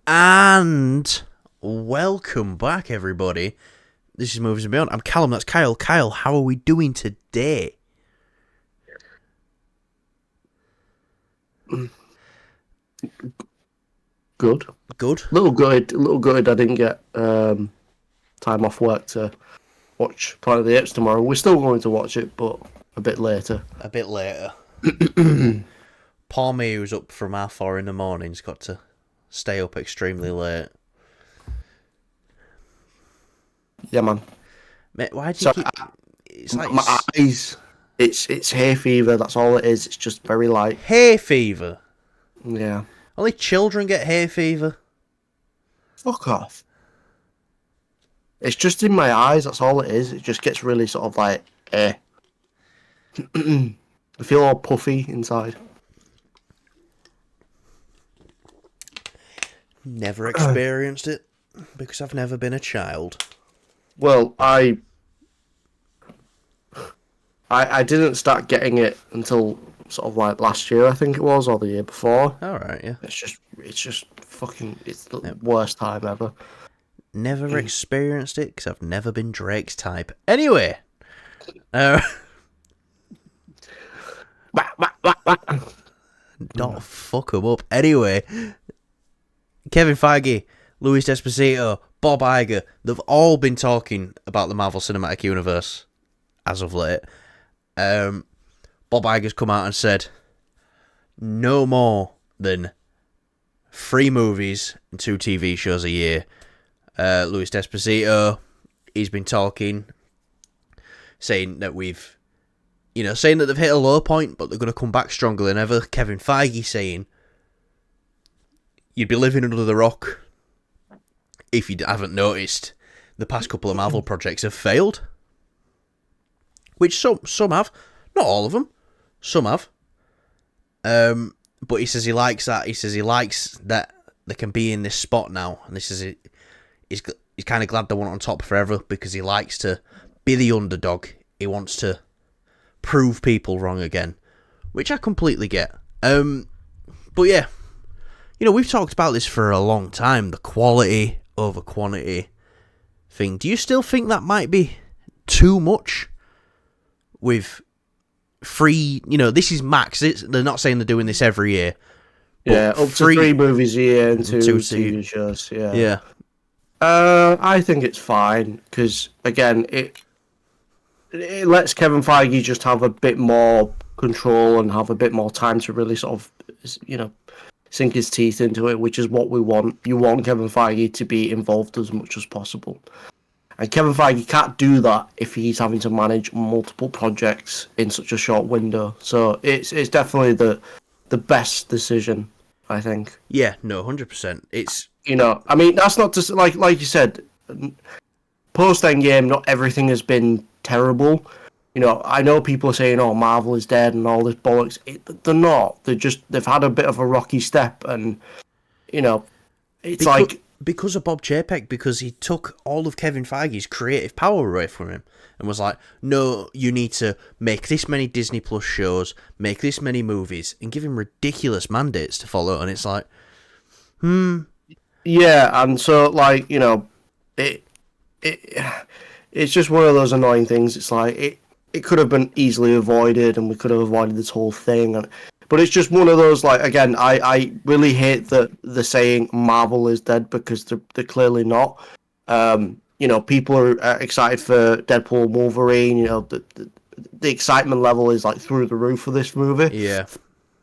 And welcome back, everybody. This is Movies and Beyond. I'm Callum, that's Kyle. Kyle, how are we doing today? Good. Good? Little gutted I didn't get time off work to watch Planet of the Apes tomorrow. We're still going to watch it, but a bit later. A bit later. Poor me, who's up from 4:30 in the morning, has got to stay up extremely late. Yeah, man. Mate, why do you keep... It's like... My eyes, it's hay fever, that's all it is. It's just very light. Hay fever? Yeah. Only children get hay fever. Fuck off. It's just in my eyes, that's all it is. It just gets really sort of like, I feel all puffy inside. Never experienced it, because I've never been a child. Well, I didn't start getting it until sort of like last year, I think it was, or the year before. Alright, yeah. It's just fucking, it's the worst time ever. Never experienced it, because I've never been Drake's type. Anyway! Don't fuck 'em up. Anyway, Kevin Feige, Louis Desposito, Bob Iger, they've all been talking about the Marvel Cinematic Universe as of late. Bob Iger's come out and said no more than 3 movies and 2 TV shows a year. Louis Desposito, he's been talking, saying that saying that they've hit a low point, but they're going to come back stronger than ever. Kevin Feige saying you'd be living under the rock if you haven't noticed the past couple of Marvel projects have failed. Which some have. Not all of them. Some have. But he says he likes that. He says he likes that they can be in this spot now. And this is it. He's kind of glad they weren't on top forever because he likes to be the underdog. He wants to prove people wrong again. Which I completely get. But yeah. We've talked about this for a long time. The quality over quantity thing. Do you still think that might be too much? With 3, this is max. They're not saying they're doing this every year. Yeah, up to 3 movies a year and 2 TV shows. Yeah. Yeah. I think it's fine because again, it lets Kevin Feige just have a bit more control and have a bit more time to really sort of, sink his teeth into it, which is what we want. You want Kevin Feige to be involved as much as possible. And Kevin Feige can't do that if he's having to manage multiple projects in such a short window. So it's definitely the best decision, I think. Yeah, no, 100%. It's I mean, that's not just like you said. Post Endgame, not everything has been terrible. I know people are saying, "Oh, Marvel is dead" and all this bollocks. They're not. They've had a bit of a rocky step, and it's because of Bob Chapek, because he took all of Kevin Feige's creative power away from him and was like, no, you need to make this many Disney Plus shows, make this many movies, and give him ridiculous mandates to follow. And it's like, yeah, and so it's just one of those annoying things. It's like it could have been easily avoided, and we could have avoided this whole thing. But it's just one of those, again, I really hate that they're saying Marvel is dead because they're clearly not. People are excited for Deadpool and Wolverine. The excitement level is through the roof for this movie. Yeah.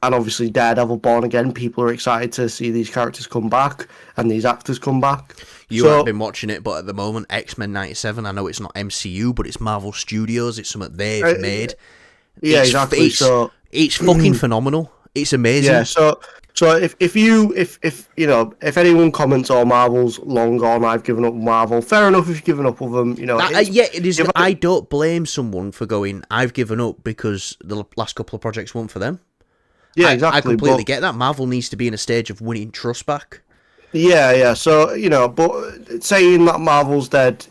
And obviously Daredevil Born Again, people are excited to see these characters come back and these actors come back. You haven't been watching it, but at the moment, X-Men 97, I know it's not MCU, but it's Marvel Studios. It's something they've made. Yeah, exactly. It's fucking phenomenal. It's amazing. Yeah. So if anyone comments, "Oh, Marvel's long gone, I've given up Marvel," fair enough. If you've given up with them, it is. I don't blame someone for going, "I've given up" because the last couple of projects weren't for them. Yeah, exactly. I completely get that. Marvel needs to be in a stage of winning trust back. Yeah. So but saying that Marvel's dead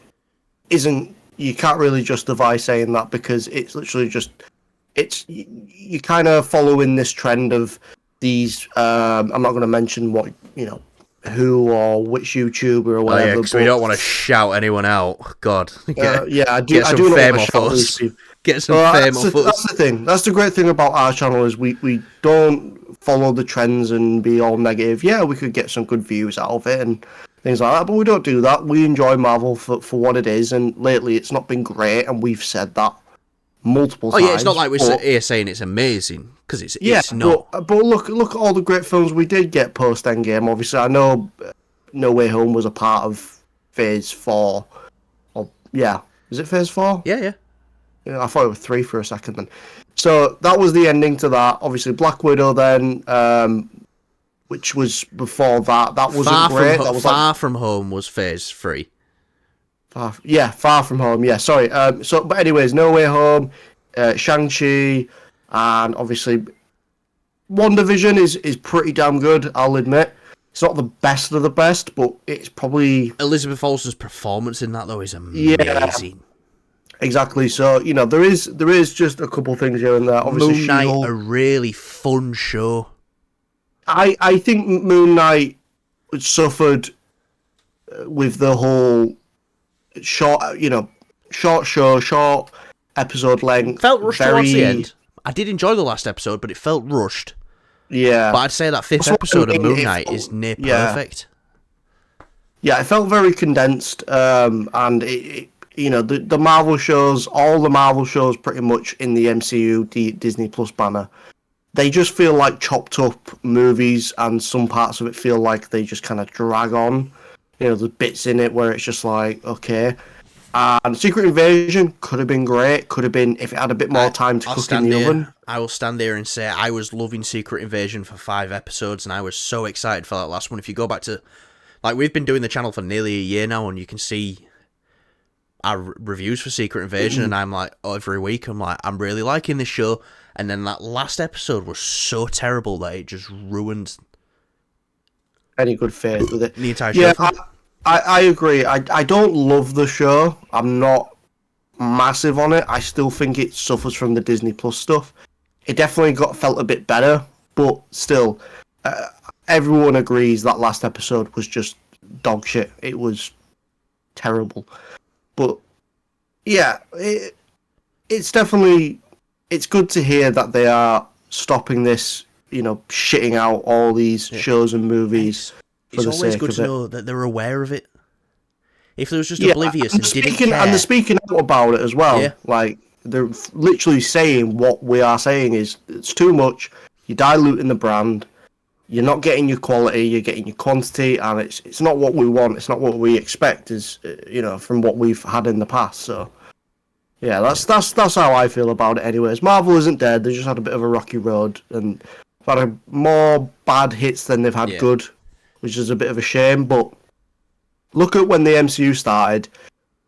isn't. You can't really justify saying that because it's literally just. You kind of following this trend of these. I'm not going to mention what who or which YouTuber or Oh yeah, whatever. because we don't want to shout anyone out. God, Yeah, I do. get I some do not fame want to off shout these us. people. Get some Well, fame that's off that's us. the thing. That's the great thing about our channel is we don't follow the trends and be all negative. Yeah, we could get some good views out of it and things like that, but we don't do that. We enjoy Marvel for what it is, and lately it's not been great, and we've said that multiple Oh yeah, it's not times. like we're But here saying it's amazing because yeah, it's not. but look at all the great films we did get post Endgame. Obviously, I know No Way Home was a part of Phase 4. Or yeah, is it Phase 4? Yeah, yeah. Yeah, I thought it was 3 for a second then. So that was the ending to that. Obviously, Black Widow then, which was before that. That wasn't great. That was Far From Home was Phase 3. Far From Home. Yeah, sorry. But anyways, No Way Home, Shang-Chi, and obviously WandaVision is pretty damn good, I'll admit. It's not the best of the best, but it's probably... Elizabeth Olsen's performance in that though is Yeah, amazing. exactly. So, there is just a couple things here and there. Obviously, Moon Knight, She-Hulk. a really fun show. I think Moon Knight suffered with the whole short show, short episode length. Felt rushed towards the end. I did enjoy the last episode, but it felt rushed. Yeah. But I'd say that fifth episode of Moon Knight is near perfect. Yeah, it felt very condensed, and the Marvel shows, all the Marvel shows, pretty much in the MCU, Disney Plus banner, they just feel like chopped up movies, and some parts of it feel like they just kind of drag on. There's bits in it where it's just like, okay. And Secret Invasion could have been great. Could have been if it had a bit more time to cook in the oven. I will stand there and say I was loving Secret Invasion for 5 episodes, and I was so excited for that last one. If you go back to, we've been doing the channel for nearly a year now, and you can see our reviews for Secret Invasion, and I'm like, every week, I'm really liking this show. And then that last episode was so terrible that it just ruined any good faith with it. The entire show. Yeah, I agree. I don't love the show. I'm not massive on it. I still think it suffers from the Disney Plus stuff. It definitely felt a bit better, but still, everyone agrees that last episode was just dog shit. It was terrible. But yeah, it's definitely, it's good to hear that they are stopping this, shitting out all these shows and movies. It's always good to know that they're aware of it. If they was just oblivious and didn't care. And they're speaking out about it as well. Yeah. Like, they're literally saying what we are saying is, it's too much, you're diluting the brand, you're not getting your quality, you're getting your quantity, and it's not what we want, it's not what we expect, from what we've had in the past, so... Yeah, that's how I feel about it anyways. Marvel isn't dead, they just had a bit of a rocky road, and they've had more bad hits than they've had good, which is a bit of a shame, but look at when the MCU started,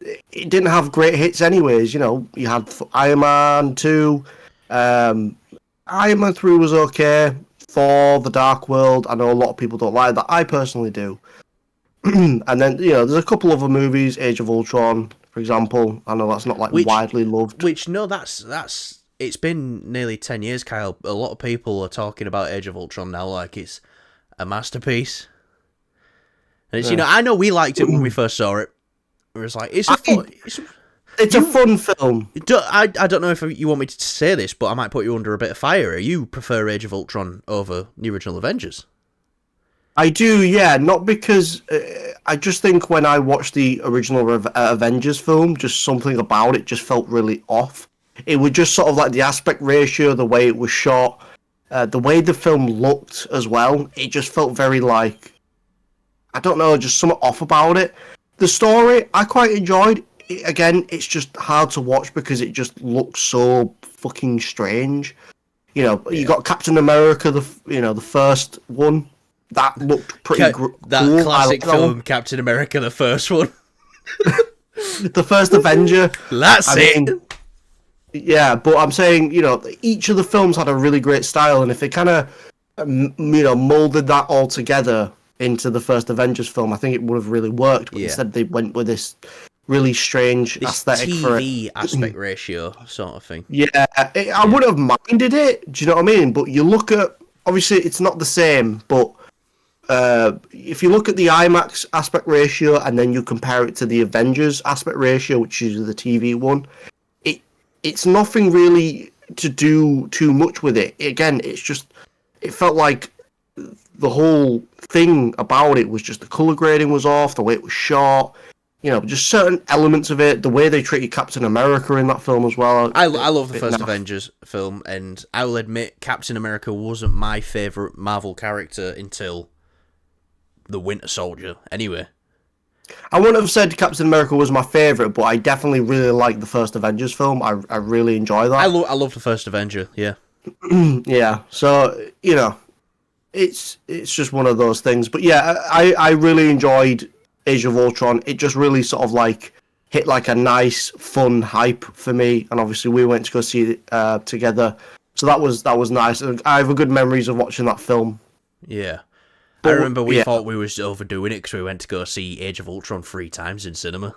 it didn't have great hits anyways, you had Iron Man 2, Iron Man 3 was okay, Thor, The Dark World, I know a lot of people don't like that, I personally do. And then, there's a couple other movies, Age of Ultron, for example, I know that's not widely loved. That's it's been nearly 10 years, Kyle. A lot of people are talking about Age of Ultron now like it's a masterpiece. And it's, I know we liked it when we first saw it. It was like, it's a fun film. I don't know if you want me to say this, but I might put you under a bit of fire. You prefer Age of Ultron over the original Avengers? I do, yeah. Not because I just think when I watched the original Avengers film, just something about it just felt really off. It was just sort of like the aspect ratio, the way it was shot, the way the film looked as well. It just felt very like, I don't know, just something off about it. The story, I quite enjoyed. Again, it's just hard to watch because it just looks so fucking strange. You got Captain America, the first one. That looked pretty cool. That classic film, Captain America, the first one. The first Avenger. That's it. Yeah, but I'm saying, each of the films had a really great style, and if they kind of, molded that all together into the first Avengers film, I think it would have really worked. But instead, they went with this really strange aesthetic TV for it. aspect ratio sort of thing. Yeah, I would have minded it. Do you know what I mean? But you look at, obviously, it's not the same, but if you look at the IMAX aspect ratio and then you compare it to the Avengers aspect ratio, which is the TV one, it's nothing really to do too much with it. Again, it felt like the whole thing about it was just the color grading was off, the way it was shot, just certain elements of it, the way they treated Captain America in that film as well. I love the first Avengers film, and I will admit Captain America wasn't my favourite Marvel character until the Winter Soldier. Anyway, I wouldn't have said Captain America was my favourite, but I definitely really liked the first Avengers film. I really enjoy that. I love the first Avenger, yeah. Yeah, so, it's just one of those things. But yeah, I really enjoyed Age of Ultron. It just really sort of like hit like a nice, fun hype for me. And obviously we went to go see it together. So that was nice. I have good memories of watching that film. Yeah. I remember we thought we was overdoing it because we went to go see Age of Ultron 3 times in cinema.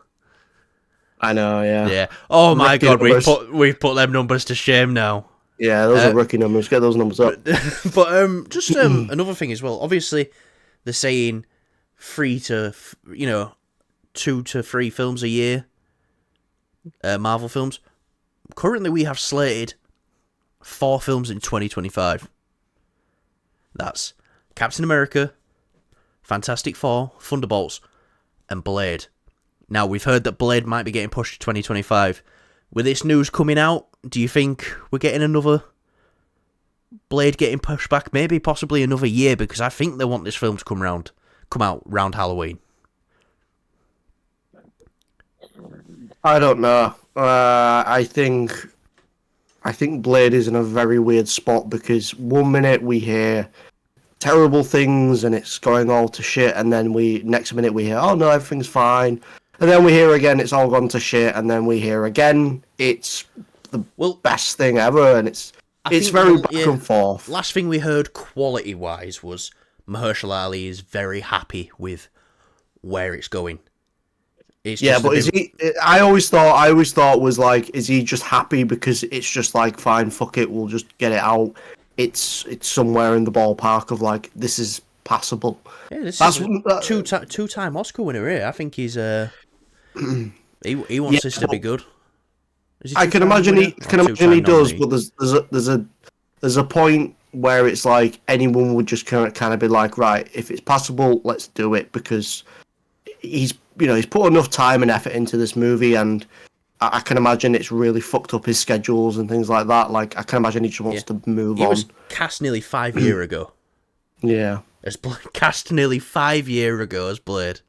I know, yeah. Yeah. Oh my god, we've put them numbers to shame now. Yeah, those are rookie numbers. Get those numbers up. But just another thing as well. Obviously, they're saying 2 to 3 films a year. Marvel films. Currently, we have slated 4 films in 2025. That's Captain America, Fantastic Four, Thunderbolts, and Blade. Now, we've heard that Blade might be getting pushed to 2025. With this news coming out, do you think we're getting another Blade getting pushed back? Maybe possibly another year, because I think they want this film to come out round Halloween. I don't know. I think Blade is in a very weird spot because one minute we hear terrible things and it's going all to shit, and then next minute we hear, oh no, everything's fine. And then we hear again, it's all gone to shit, and then we hear again, it's the best thing ever, and it's very back and forth. Last thing we heard quality-wise was Mahershala Ali is very happy with where it's going. Is he? I always thought was like, is he just happy because it's just like, fine, fuck it, we'll just get it out. It's somewhere in the ballpark of like, this is passable. Yeah, this is a two-time Oscar winner here. I think he's he wants this to be good. I can imagine he does, but there's a point where it's like anyone would just kind of be like, right, if it's passable, let's do it, because he's put enough time and effort into this movie, and I can imagine it's really fucked up his schedules and things like that. Like, I can imagine he just wants to move on. He was cast nearly 5 years ago. Yeah. Cast nearly 5 years ago as Blade.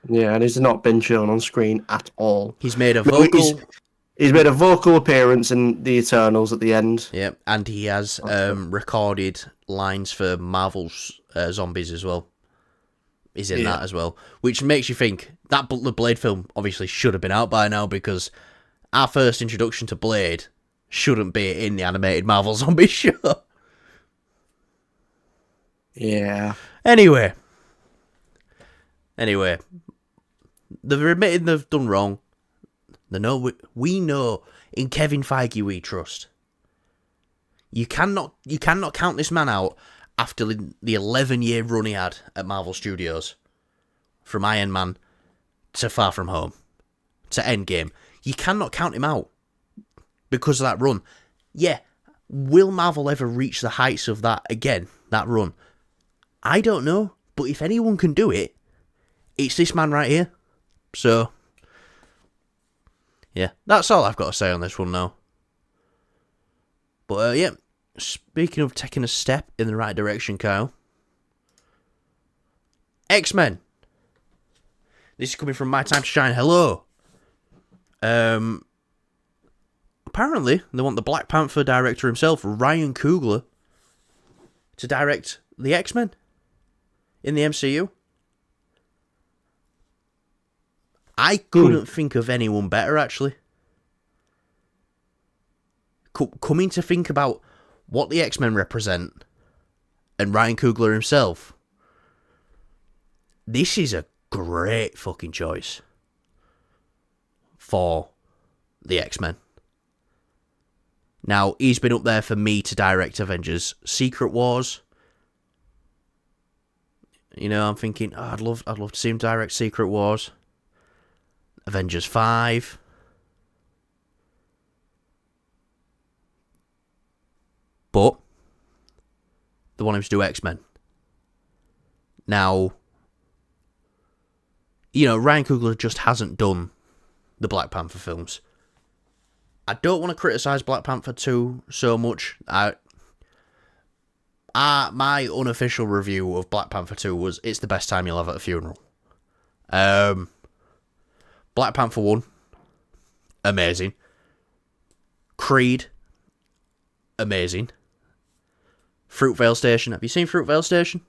Yeah, and he's not been shown on screen at all. He's made a vocal... He's made a vocal appearance in The Eternals at the end. Yeah, and he has recorded lines for Marvel's Zombies as well. He's in that as well. Which makes you think that the Blade film obviously should have been out by now, because our first introduction to Blade shouldn't be in the animated Marvel Zombie show. Yeah. Anyway, they've admitted they've done wrong. We know in Kevin Feige we trust. You cannot count this man out after the 11-year run he had at Marvel Studios, from Iron Man to Far From Home to Endgame. You cannot count him out because of that run. Yeah, will Marvel ever reach the heights of that again? That run, I don't know. But if anyone can do it, it's this man right here. So, yeah, that's all I've got to say on this one now. But, yeah, speaking of taking a step in the right direction, Kyle. X-Men. This is coming from My Time to Shine. Hello. Apparently, they want the Black Panther director himself, Ryan Coogler, to direct the X-Men in the MCU. I couldn't think of anyone better, actually. Coming to think about what the X-Men represent, and Ryan Coogler himself, this is a great fucking choice for the X-Men. Now, he's been up there for me to direct Avengers Secret Wars. You know, I'm thinking, I'd love to see him direct Secret Wars, Avengers 5. But they want him to do X-Men. Now, you know, Ryan Coogler just hasn't done the Black Panther films. I don't want to criticise Black Panther 2 so much. My unofficial review of Black Panther 2 was, it's the best time you'll have at a funeral. Black Panther 1, amazing. Creed, amazing. Fruitvale Station. Have you seen Fruitvale Station?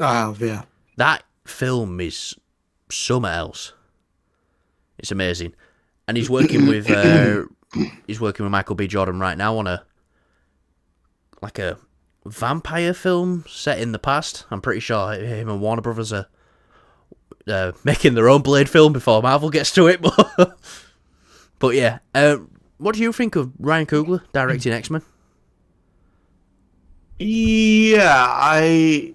I have, yeah. That film is something else. It's amazing. And he's working with Michael B. Jordan right now on a vampire film set in the past. I'm pretty sure him and Warner Brothers are making their own Blade film before Marvel gets to it. But yeah, what do you think of Ryan Coogler directing X-Men? Yeah, I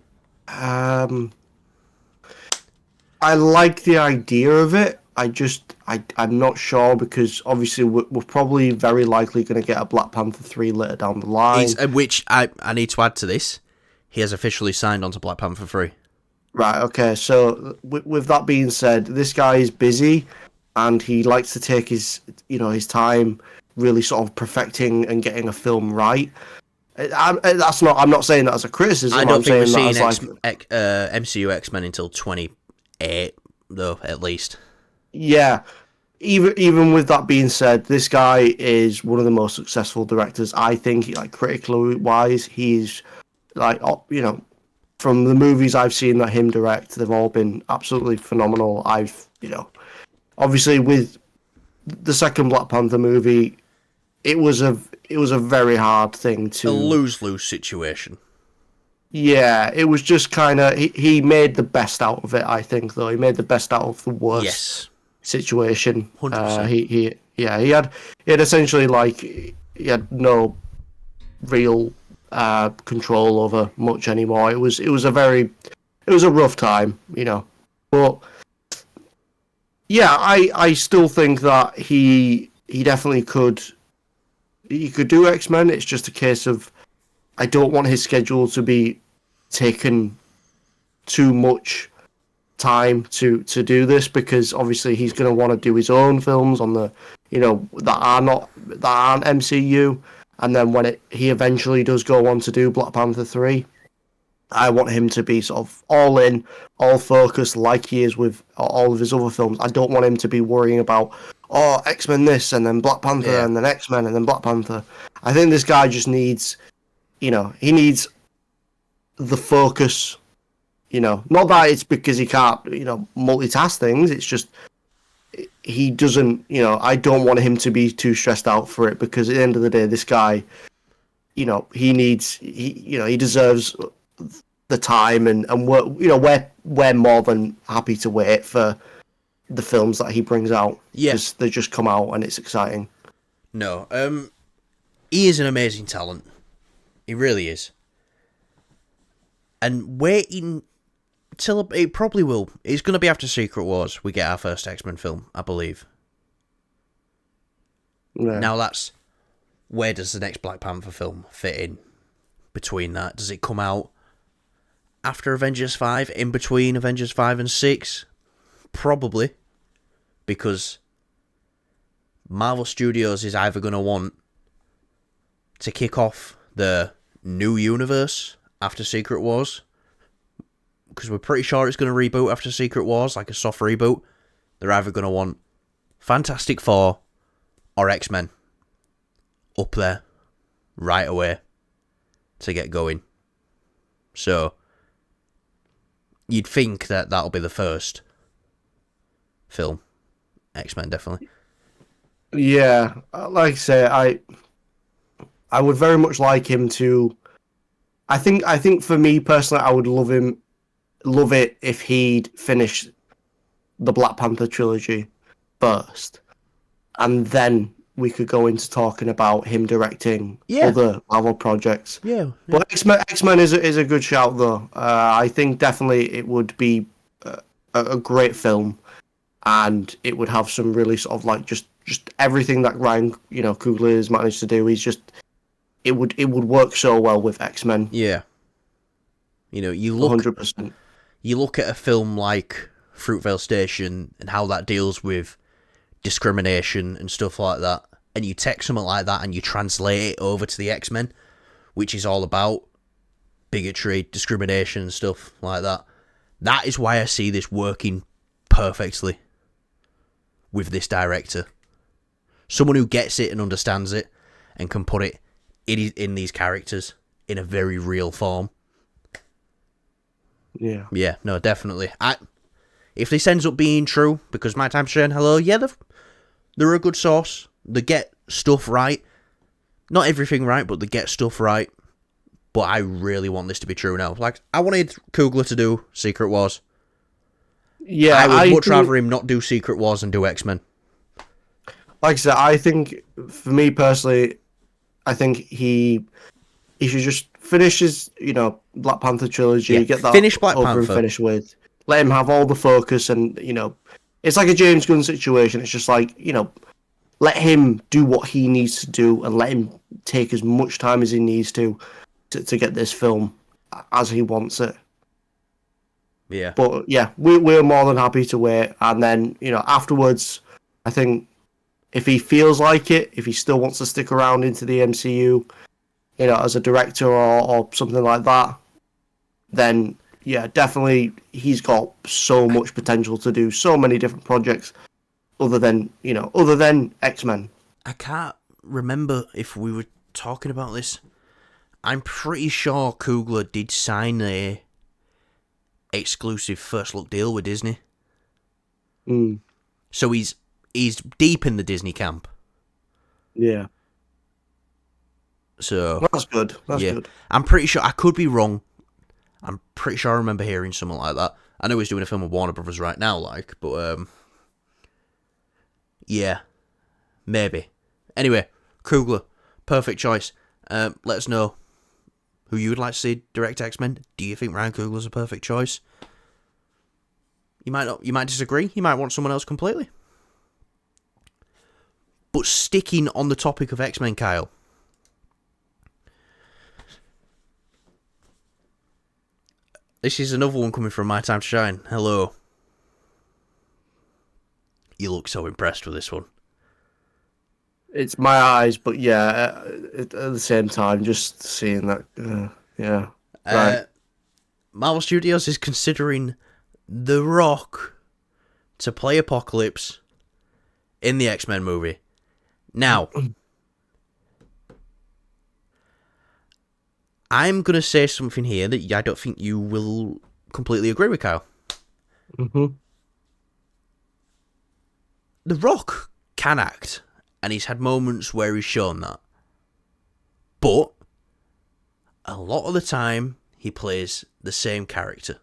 like the idea of it. I'm not sure because obviously we're probably very likely going to get a Black Panther 3 later down the line. Which I need to add to this. He has officially signed on to Black Panther 3. Right, okay. So with that being said, this guy is busy and he likes to take his time really sort of perfecting and getting a film right. I'm not saying that as a criticism. I don't think we're seeing MCU X-Men until 28, though, at least. Yeah. Even with that being said, this guy is one of the most successful directors. I think, like, critically wise, he's like, you know, from the movies I've seen that him direct, they've all been absolutely phenomenal. Obviously with the second Black Panther movie, it was a very hard thing to... A lose-lose situation. Yeah, it was just kind of... He made the best out of it, I think, though. He made the best out of the worst situation. 100%. He had essentially, like, he had no real control over much anymore. It was a rough time, you know. But, yeah, I still think that he definitely could... He could do X-Men. It's just a case of I don't want his schedule to be taken too much time to do this because obviously he's going to want to do his own films on the that aren't MCU, and then when he eventually does go on to do Black Panther 3, I want him to be sort of all in, all focused like he is with all of his other films. I don't want him to be worrying about X-Men this, and then Black Panther, and then X-Men, and then Black Panther. I think this guy just needs, he needs the focus, not that it's because he can't, multitask things. It's just, he doesn't, I don't want him to be too stressed out for it because at the end of the day, this guy, he deserves the time and we're more than happy to wait for the films that he brings out. Yes, they just come out and it's exciting. No, he is an amazing talent. He really is. And waiting till it probably will. It's going to be after Secret Wars we get our first X-Men film, I believe. Yeah. Now that's where does the next Black Panther film fit in between that? Does it come out after Avengers 5, in between Avengers 5 and 6? Probably. Because Marvel Studios is either going to want to kick off the new universe after Secret Wars, because we're pretty sure it's going to reboot after Secret Wars, like a soft reboot. They're either going to want Fantastic Four or X-Men up there right away to get going. So you'd think that that'll be the first film. X-Men, definitely. Yeah, like I say, I would very much like him to. I think for me personally, I would love it if he'd finish the Black Panther trilogy first, and then we could go into talking about him directing Yeah. other Marvel projects. Yeah. But X-Men is a good shout though. I think definitely it would be a great film, and it would have some really sort of like just everything that Ryan Coogler has managed to do. It would work so well with X-Men. Yeah. You 100%. You look at a film like Fruitvale Station and how that deals with discrimination and stuff like that, and you take something like that and you translate it over to the X-Men, which is all about bigotry, discrimination and stuff like that. That is why I see this working perfectly with this director. Someone who gets it and understands it and can put it in these characters in a very real form. Yeah. Yeah, no, definitely. If this ends up being true, because My Time to Shine, hello, yeah, they're a good source. They get stuff right. Not everything right, but they get stuff right. But I really want this to be true now. Like, I wanted Coogler to do Secret Wars. Yeah, I would much rather him not do Secret Wars and do X-Men. Like I said, I think, for me personally, I think he should just finish his, Black Panther trilogy, Yeah, get that finish Black over Panther. and finish with. Let him have all the focus, and, it's like a James Gunn situation. It's just like, let him do what he needs to do, and let him take as much time as he needs to get this film as he wants it. Yeah. But yeah, we're more than happy to wait, and then afterwards, I think if he feels like it, if he still wants to stick around into the MCU, as a director or something like that, then yeah, definitely he's got so much potential to do so many different projects other than X-Men. I can't remember if we were talking about this. I'm pretty sure Coogler did sign a exclusive first look deal with Disney. So he's deep in the Disney camp. Yeah. So that's good. That's good. I'm pretty sure, I could be wrong. I'm pretty sure I remember hearing something like that. I know he's doing a film with Warner Brothers right now, but yeah, maybe. Anyway, Coogler, perfect choice. Let us know who you would like to see direct X-Men. Do you think Ryan Coogler's a perfect choice? You might not. You might disagree. You might want someone else completely. But sticking on the topic of X-Men, Kyle. This is another one coming from My Time to Shine. Hello. You look so impressed with this one. It's my eyes, but yeah, at the same time, just seeing that, yeah. Right. Marvel Studios is considering The Rock to play Apocalypse in the X-Men movie. Now, I'm going to say something here that I don't think you will completely agree with, Kyle. Mm-hmm. The Rock can act, and he's had moments where he's shown that. But a lot of the time, he plays the same character.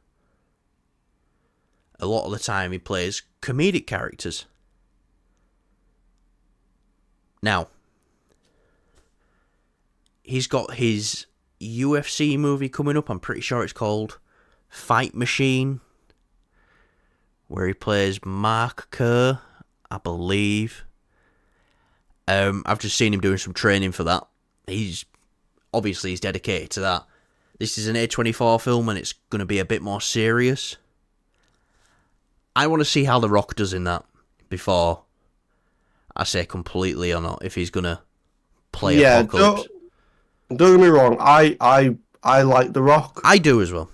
A lot of the time, he plays comedic characters. Now, he's got his UFC movie coming up. I'm pretty sure it's called Fight Machine, where he plays Mark Kerr, I believe. I've just seen him doing some training for that. He's dedicated to that. This is an A24 film, and it's going to be a bit more serious. I want to see how The Rock does in that before I say completely or not if he's going to play Apocalypse. Don't get me wrong. I like The Rock. I do as well.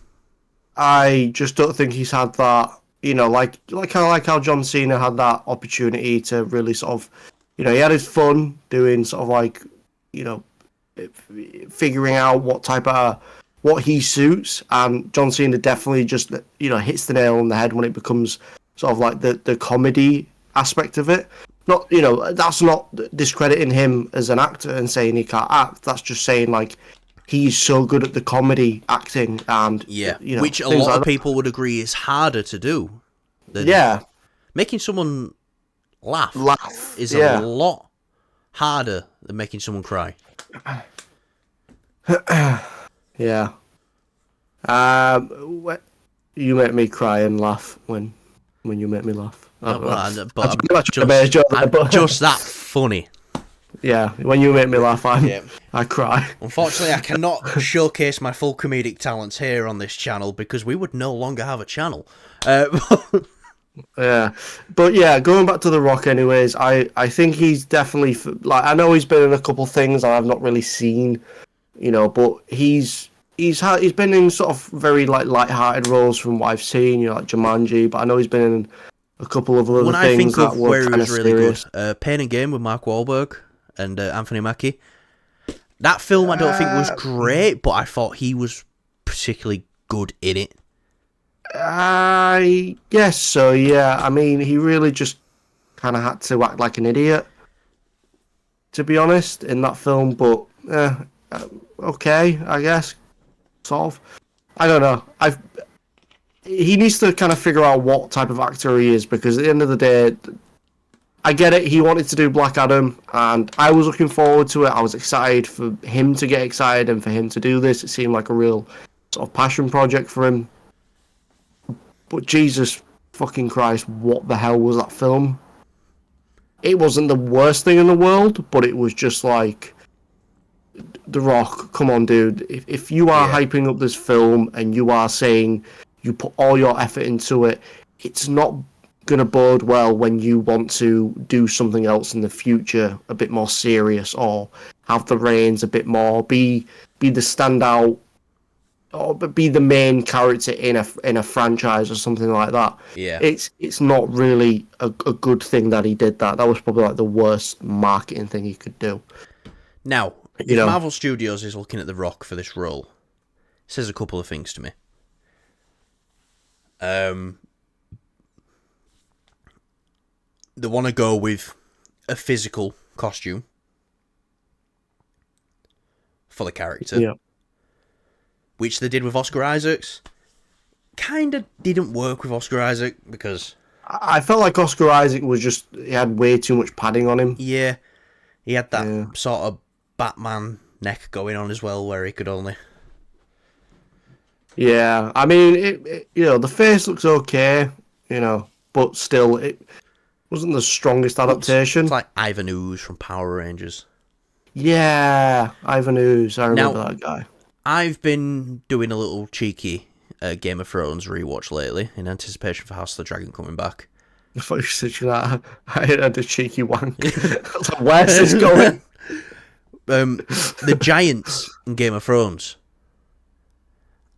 I just don't think he's had that, like how John Cena had that opportunity to really sort of, he had his fun doing sort of like, figuring out what he suits, and John Cena definitely just, hits the nail on the head when it becomes sort of like the comedy aspect of it. Not, that's not discrediting him as an actor and saying he can't act. That's just saying, like, he's so good at the comedy acting, and which a lot of people would agree is harder to do. Making someone laugh is a lot harder than making someone cry? Yeah. You make me cry and laugh when you make me laugh. But But I'm just that funny. yeah, when you make me laugh, Yeah. I cry. Unfortunately, I cannot showcase my full comedic talents here on this channel because we would no longer have a channel. Yeah, but yeah, going back to The Rock, anyways, I think he's definitely like, I know he's been in a couple things I've not really seen, but he's been in sort of very like light-hearted roles from what I've seen, like Jumanji, but I know he's been in a couple of other When I things think that of were where he kind was of really serious. good, Pain and Gain with Mark Wahlberg and Anthony Mackie. That film I don't think was great, but I thought he was particularly good in it. I guess so, yeah. I mean, he really just kind of had to act like an idiot, to be honest, in that film. But okay, I guess, sort of. I don't know. He needs to kind of figure out what type of actor he is, because at the end of the day, I get it. He wanted to do Black Adam, and I was looking forward to it. I was excited for him to get excited and for him to do this. It seemed like a real sort of passion project for him. But Jesus fucking Christ, what the hell was that film? It wasn't the worst thing in the world, but it was just like, The Rock, come on, dude. If you are hyping up this film and you are saying you put all your effort into it, it's not going to bode well when you want to do something else in the future, a bit more serious, or have the reins a bit more, be the standout, or be the main character in a franchise or something like that. Yeah. It's not really a good thing that he did that. That was probably like the worst marketing thing he could do. Now, if Marvel Studios is looking at The Rock for this role, it says a couple of things to me. They want to go with a physical costume for the character, which they did with Oscar Isaacs. Kind of didn't work with Oscar Isaac because I felt like Oscar Isaac he had way too much padding on him. Yeah, he had that sort of Batman neck going on as well, where he could only. Yeah, I mean, the face looks okay, but still, it wasn't the strongest adaptation. It's like Ivan Ooze from Power Rangers. Yeah, Ivan Ooze, I remember that guy. I've been doing a little cheeky Game of Thrones rewatch lately in anticipation for House of the Dragon coming back. I thought you said that. I had a cheeky wank. I was like, where's this going? The giants in Game of Thrones.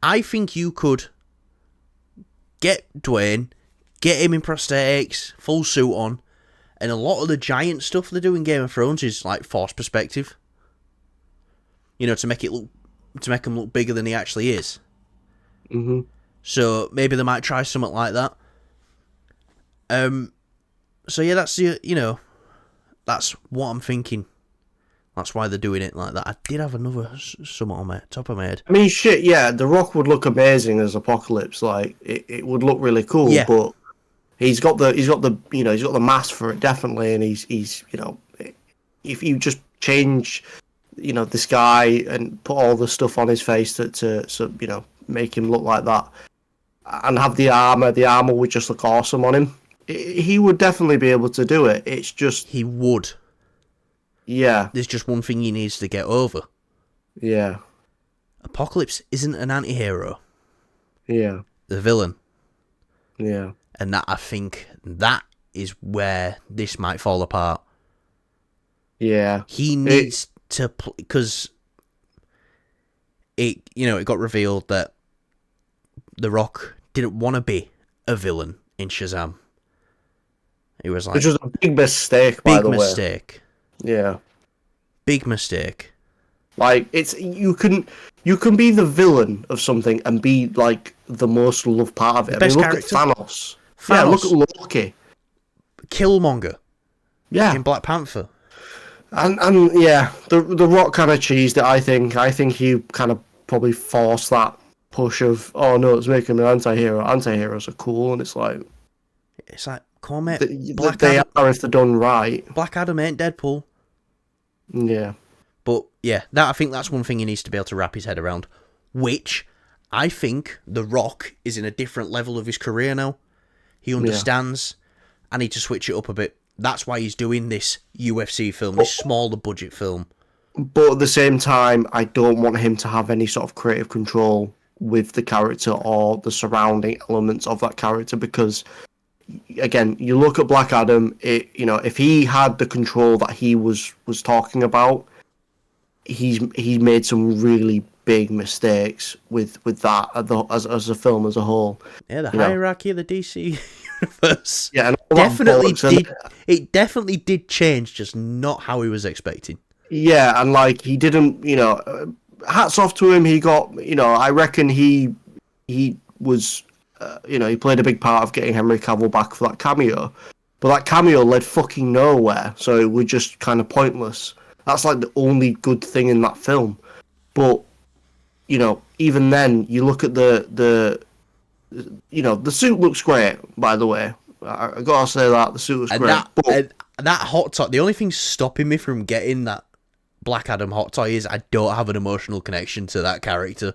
I think you could get Dwayne, get him in prosthetics, full suit on, and a lot of the giant stuff they do in Game of Thrones is like forced perspective. To make him look bigger than he actually is. Mm-hmm. So maybe they might try something like that. So yeah, that's that's what I'm thinking. That's why they're doing it like that. I did have another something on my top of my head. I mean, shit, yeah, The Rock would look amazing as Apocalypse. Like, it would look really cool. Yeah. But he's got the mask for it, definitely. And he's if you just change, this guy and put all the stuff on his face to make him look like that, and have the armor would just look awesome on him. He would definitely be able to do it. It's just he would. Yeah. There's just one thing he needs to get over. Yeah. Apocalypse isn't an anti-hero. Yeah. The villain. Yeah. And I think that is where this might fall apart. Yeah. He needs to, because it got revealed that The Rock didn't want to be a villain in Shazam. He was like, which was a big mistake, by the way. Big mistake. Yeah. Big mistake. Like, you can be the villain of something and be like the most loved part of it. Best look character. at Thanos. Yeah, look at Loki. Killmonger. Yeah. In Black Panther. And yeah, the Rock kind of cheesed it, I think. I think he kind of probably forced that push of, oh no, it's making him an anti-hero. Anti-heroes are cool, and it's like, come on, mate. They are if they're done right. Black Adam ain't Deadpool. Yeah. But yeah, that I think that's one thing he needs to be able to wrap his head around. Which I think The Rock is in a different level of his career now. He Yeah. understands. I need to switch it up a bit. That's why he's doing this UFC film, But, this smaller budget film. but at the same time, I don't want him to have any sort of creative control with the character or the surrounding elements of that character because again, you look at Black Adam, if he had the control that he was talking about, he's made some really big mistakes with that as a film as a whole. Yeah, the You know, hierarchy of the DC universe yeah, and all that definitely bollocks, and did. It definitely did change, just not how he was expecting. yeah, and like he didn't, hats off to him. He got, I reckon he was, he played a big part of getting Henry Cavill back for that cameo. But that cameo led fucking nowhere, so it was just kind of pointless. That's like the only good thing in that film. But even then, you look at the suit looks great. By the way, I gotta say that the suit was And great. that hot toy. The only thing stopping me from getting that Black Adam hot toy is I don't have an emotional connection to that character.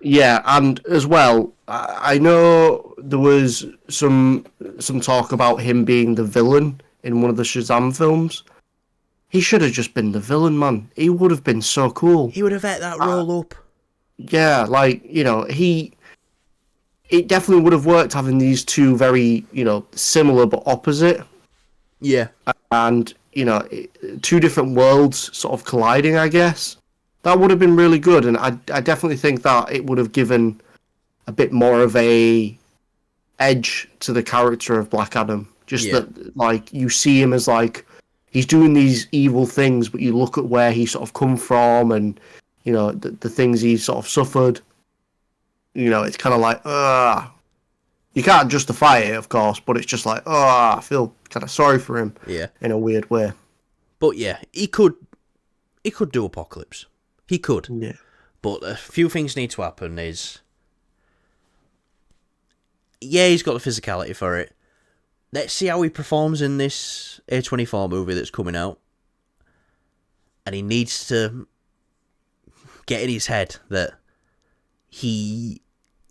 Yeah, and as well, I know there was some talk about him being the villain in one of the Shazam films. He should have just been the villain, man. He would have been so cool. He would have ate that roll up. Yeah, like, it definitely would have worked having these two very, similar but opposite. Yeah. And, two different worlds sort of colliding, I guess. That would have been really good, and I definitely think that it would have given a bit more of a edge to the character of Black Adam. Just that, like, you see him as, like, he's doing these evil things, but you look at where he sort of come from and, the things he sort of suffered. It's kind of like, you can't justify it, of course, but it's just like, I feel kind of sorry for him. Yeah. In a weird way. But yeah, he could do Apocalypse. He could. Yeah. But a few things need to happen is... Yeah, he's got the physicality for it. Let's see how he performs in this A24 movie that's coming out. And he needs to get in his head that he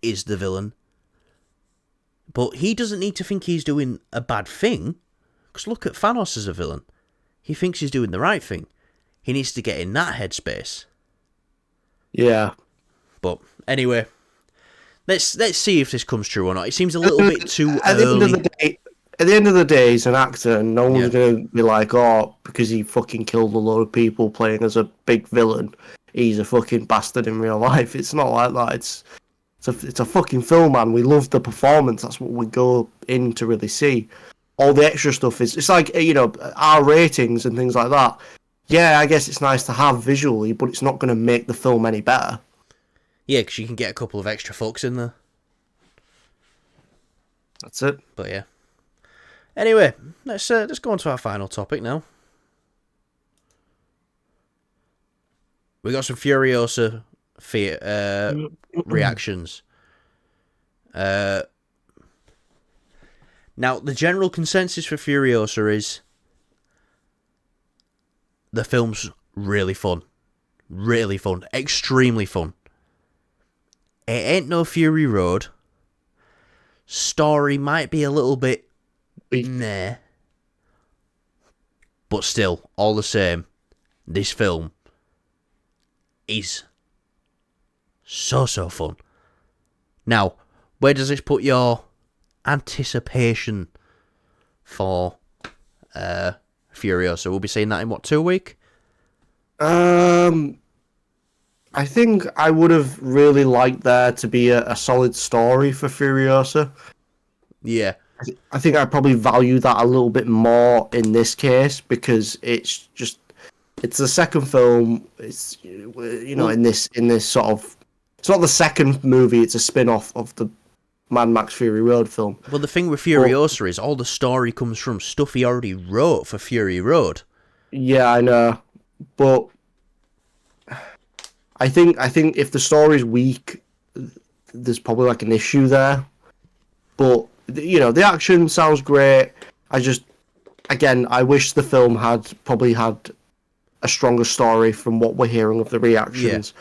is the villain. But he doesn't need to think he's doing a bad thing. Because look at Thanos as a villain. He thinks he's doing the right thing. He needs to get in that headspace. Yeah. But anyway, let's see if this comes true or not. It seems a little bit too early. At the end of the day, he's an actor, and no one's going to be like, because he fucking killed a load of people playing as a big villain, he's a fucking bastard in real life. It's not like that. It's a fucking film, man. We love the performance. That's what we go in to really see. All the extra stuff it's like, our ratings and things like that. Yeah, I guess it's nice to have visually, but it's not going to make the film any better. Yeah, because you can get a couple of extra fucks in there. That's it. But yeah. Anyway, let's go on to our final topic now. We got some Furiosa reactions. Now, the general consensus for Furiosa is the film's really fun. Really fun. Extremely fun. It ain't no Fury Road. Story might be a little bit meh. But still, all the same, this film is so fun. Now, where does this put your anticipation for Furiosa? We'll be seeing that in 2 weeks? I think I would have really liked there to be a solid story for Furiosa. Yeah. I think I probably value that a little bit more in this case because it's the second film. It's in this sort of, it's not the second movie. It's a spin-off of the Mad Max Fury Road film. Well, the thing with Furiosa is all the story comes from stuff he already wrote for Fury Road. Yeah, I know, but I think if the story's weak, there's probably like an issue there. But the action sounds great. I wish the film had probably had a stronger story from what we're hearing of the Yeah. reactions.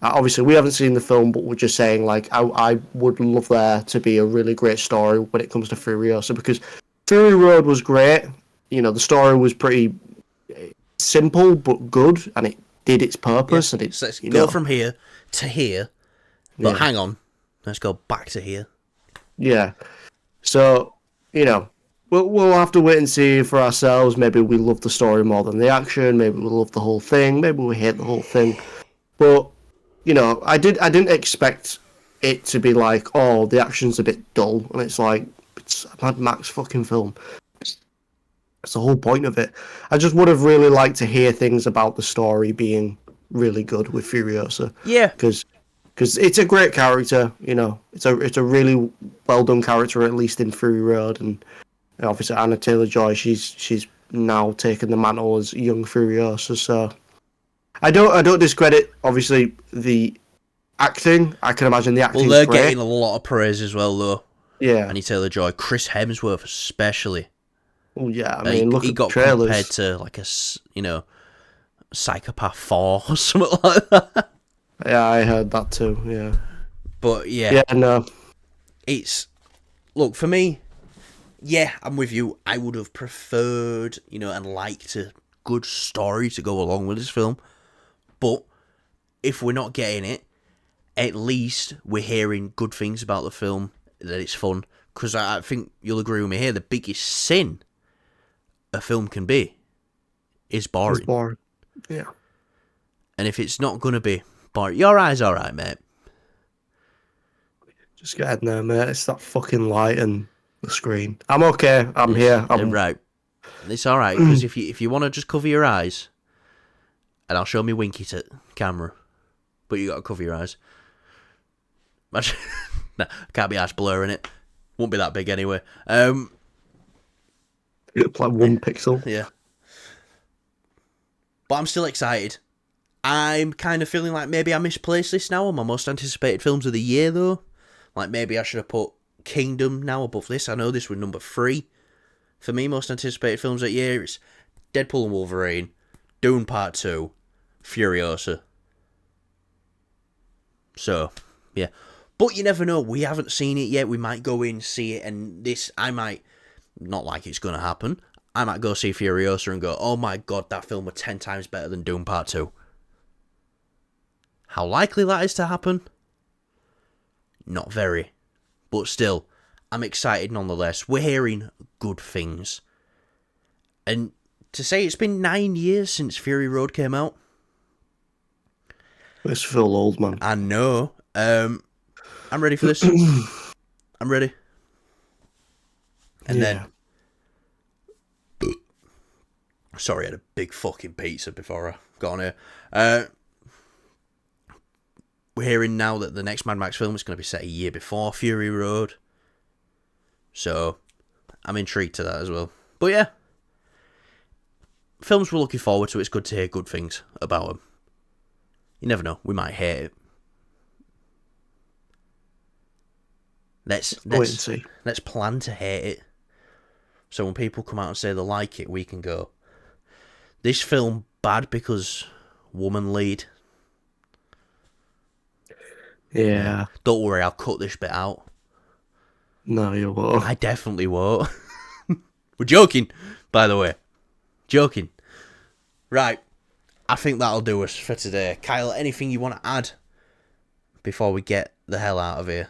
Obviously, we haven't seen the film, but we're just saying, like, I would love there to be a really great story when it comes to Furiosa, because Fury Road was great. You know, the story was pretty simple but good, and it did its purpose. And it, So let's you go know, from here to here. But yeah, hang on. Let's go back to here. yeah. So, you know, we'll have to wait and see for ourselves. Maybe we love the story more than the action. Maybe we love the whole thing. Maybe we hate the whole thing. But you know, I didn't expect it to be like, oh, the action's a bit dull, and it's like it's a Mad Max fucking film. That's the whole point of it. I just would have really liked to hear things about the story being really good with Furiosa, Yeah. because it's a great character. You know, it's a really well done character, at least in Fury Road, and obviously Anna Taylor-Joy. She's now taken the mantle as young Furiosa. So I don't discredit obviously the acting. I can imagine the Well, acting's they're great. getting a lot of praise as well, though. Yeah. Annie Taylor-Joy, Chris Hemsworth especially. Well, yeah. I mean, look he at the got compared trailers. to like Psychopath 4 or something like that. Yeah, I heard that too. Yeah. But yeah, Yeah. No. it's look for me. Yeah, I'm with you. I would have preferred, and liked a good story to go along with this film. But if we're not getting it, at least we're hearing good things about the film, that it's fun. Because I think you'll agree with me here, the biggest sin a film can be is boring. It's boring. Yeah. And if it's not going to be boring, your eye's alright, mate. Just get in there, mate. It's that fucking light and the screen. I'm okay. I'm here. I'm Right. It's alright, because if you want to just cover your eyes, and I'll show me winky to camera, but you got to cover your eyes. Imagine, nah, can't be arsed blurring it. Won't be that big anyway. It's like 1 pixel. Yeah. But I'm still excited. I'm kind of feeling like maybe I misplaced this now on my most anticipated films of the year, though. Like maybe I should have put Kingdom now above this. I know this was number 3 for me, most anticipated films that year. It's Deadpool and Wolverine, Dune Part 2, Furiosa. So, yeah. But you never know. We haven't seen it yet. We might go in, see it, and this, I might, not like it's going to happen, I might go see Furiosa and go, oh my god, that film was 10 times better than Dune Part 2. How likely that is to happen? Not very. But still, I'm excited nonetheless. We're hearing good things. And to say it's been 9 years since Fury Road came out. It's feel old, man. I know. I'm ready for this. I'm ready. And then... Sorry, I had a big fucking pizza before I got on here. We're hearing now that the next Mad Max film is going to be set a year before Fury Road. So, I'm intrigued to that as well. But yeah, films we're looking forward to. It's good to hear good things about them. You never know, we might hate it. Wait and see. Let's plan to hate it. So when people come out and say they like it, we can go, this film bad because woman lead. Yeah. Don't worry, I'll cut this bit out. No, you won't. I definitely won't. We're joking, by the way. Joking. Right. I think that'll do us for today. Kyle, anything you want to add before we get the hell out of here?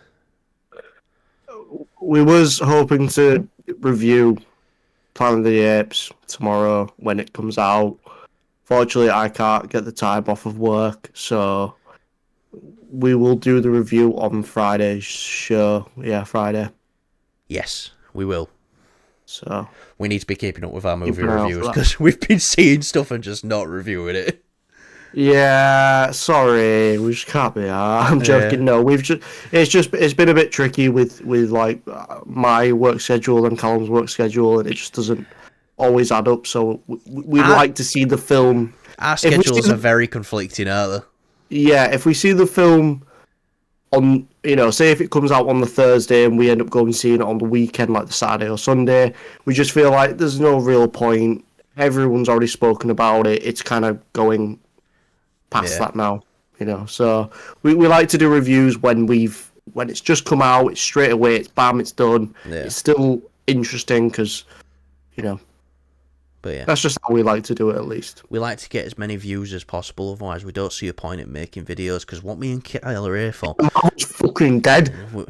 We was hoping to review Planet of the Apes tomorrow when it comes out. Fortunately, I can't get the time off of work, so we will do the review on Friday's show. Yeah, Friday. Yes, we will. So we need to be keeping up with our movie Keep an eye out reviews for that. because we've been seeing stuff and just not reviewing it. yeah, sorry, we just can't be. I'm joking. No, it's been a bit tricky with like my work schedule and Callum's work schedule, and it just doesn't always add up. So we'd like to see the film. Our schedules are very conflicting, aren't they? Yeah, if we see the film on, say if it comes out on the Thursday and we end up going seeing it on the weekend, like the Saturday or Sunday, we just feel like there's no real point everyone's already spoken about it. It's kind of going past Yeah. that now, So we like to do reviews when it's just come out. It's straight away. It's bam. It's done. Yeah. It's still interesting because, But yeah, that's just how we like to do it. At least we like to get as many views as possible. Otherwise, we don't see a point in making videos. Because what me and Kyle are here for. Marvel's fucking dead. What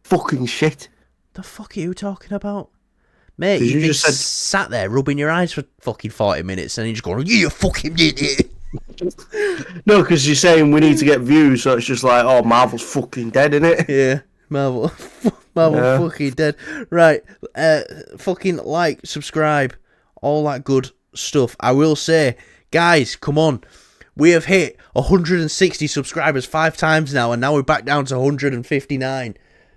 Fucking shit. the fuck are you talking about? Mate, 'Cause you've you been just said- sat there rubbing your eyes for fucking 40 minutes and you just going, you fucking idiot. No, because you're saying we need to get views, so it's just like, oh, Marvel's fucking dead, innit? Yeah, Marvel. Marvel Yeah. fucking dead. Right, fucking like, subscribe, all that good stuff. I will say, guys, come on. We have hit 160 subscribers 5 times now, and now we're back down to 159.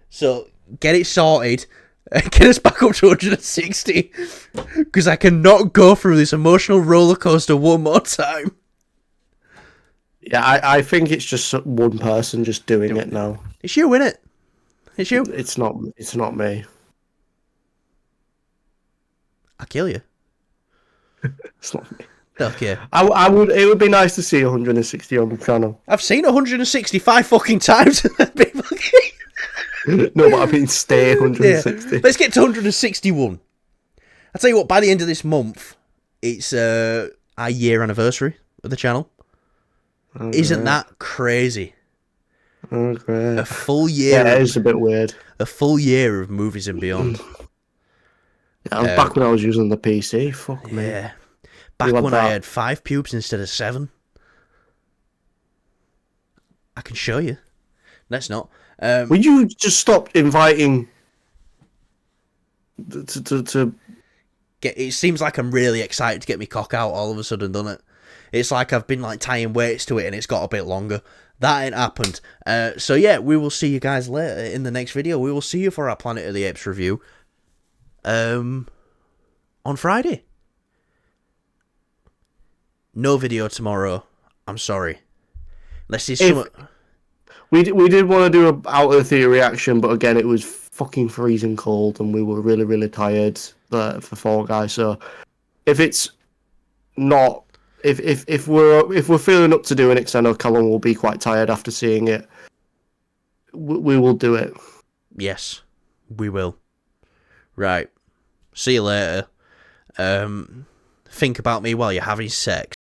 So, get it sorted. Get us back up to 160. Because I cannot go through this emotional roller coaster one more time. Yeah, I think it's just one person just doing it now. It's you, innit? It's you. It's not me. I'll kill you. It's not me. Okay. It would be nice to see 160 on the channel. I've seen 165 fucking times. People. No, but I mean stay Yeah. 160. Let's get to 161. I'll tell you what, by the end of this month, it's our year anniversary of the channel. Oh, Isn't that crazy? Oh, great. A full year. Yeah, it is a bit weird. A full year of movies and beyond. Yeah, I was back when I was using the PC. Fuck me. Yeah. Back love when I that. had 5 pubes instead of 7. I can show you. Let's not. Will you just stop inviting to It seems like I'm really excited to get my cock out all of a sudden, doesn't it? It's like I've been like tying weights to it and it's got a bit longer. That ain't happened. So yeah, we will see you guys later in the next video. We will see you for our Planet of the Apes review. On Friday. No video tomorrow. I'm sorry. Let's see some. We did want to do a out of the theater reaction, but again, it was fucking freezing cold, and we were really really tired for Fall Guys. So if it's not, if we're feeling up to doing it, because I know Callum will be quite tired after seeing it, we will do it. Yes, we will. Right. See you later. Think about me while you're having sex.